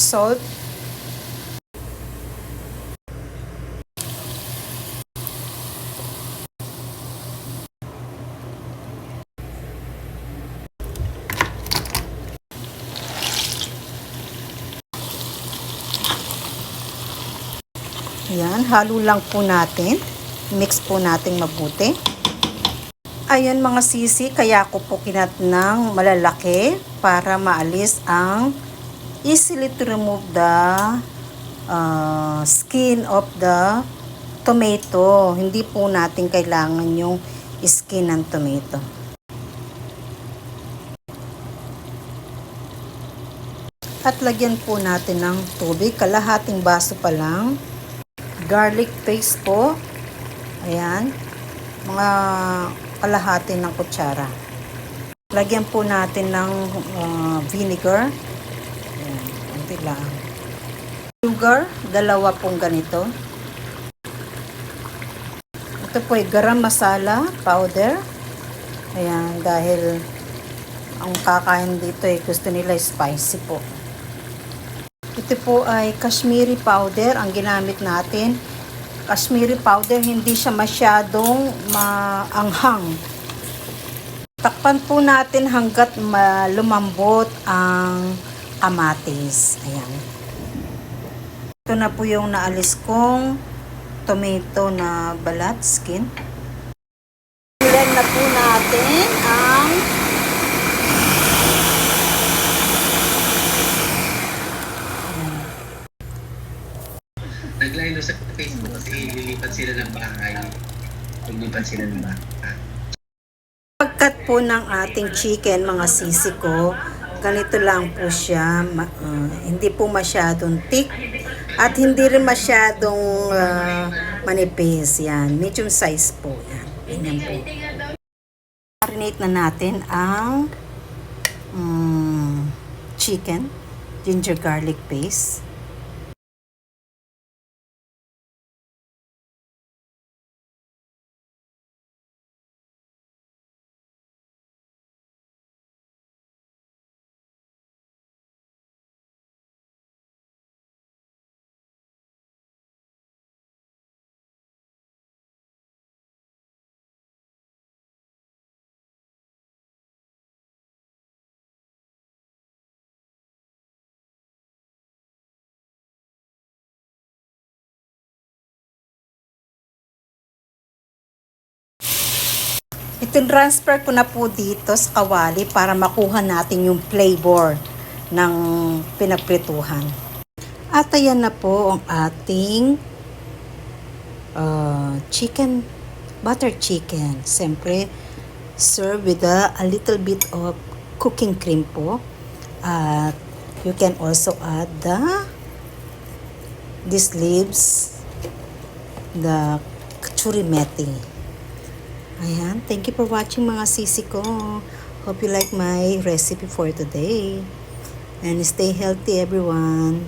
salt. Ayan, halo lang po natin. Mix po natin mabuti. Ayan mga sisi, kaya ko po kinat ng malalaki para maalis ang easily to remove the skin of the tomato. Hindi po natin kailangan yung skin ng tomato. At lagyan po natin ng tubig, kalahating baso pa lang. Garlic paste po. Ayan. Mga kalahati ng kutsara. Lagyan po natin ng vinegar. Ayan. Kunti lang. Sugar. 2 pong ganito. Ito po ay garam masala powder. Ayan. Dahil ang kakain dito ay gusto nila spicy po. Ito po ay Kashmiri powder ang ginamit natin. Kashmiri powder, hindi siya masyadong maanghang. Takpan po natin hanggat lumambot ang kamatis. Ayan. Ito na po yung naalis kong tomato na balat, skin. Blend na po natin ang nag-live sa Facebook kasi lilipat sila ng bahay. Lilipat sila ng bahay. pagkat po ng ating chicken, mga sisi ko, ganito lang po siya. Hindi po masyadong thick at hindi rin masyadong manipis. Yan. Medium size po. Yan. Ganyan po. Marinate na natin ang chicken, ginger garlic paste. Itin-transfer ko na po dito sa kawali para makuha natin yung flavor ng pinagprituhan. At ayan na po ang ating chicken, butter chicken. Siyempre, serve with a little bit of cooking cream po. At you can also add these leaves, the kachuri methi. Ayan, thank you for watching mga sisi ko. Hope you like my recipe for today. And stay healthy everyone.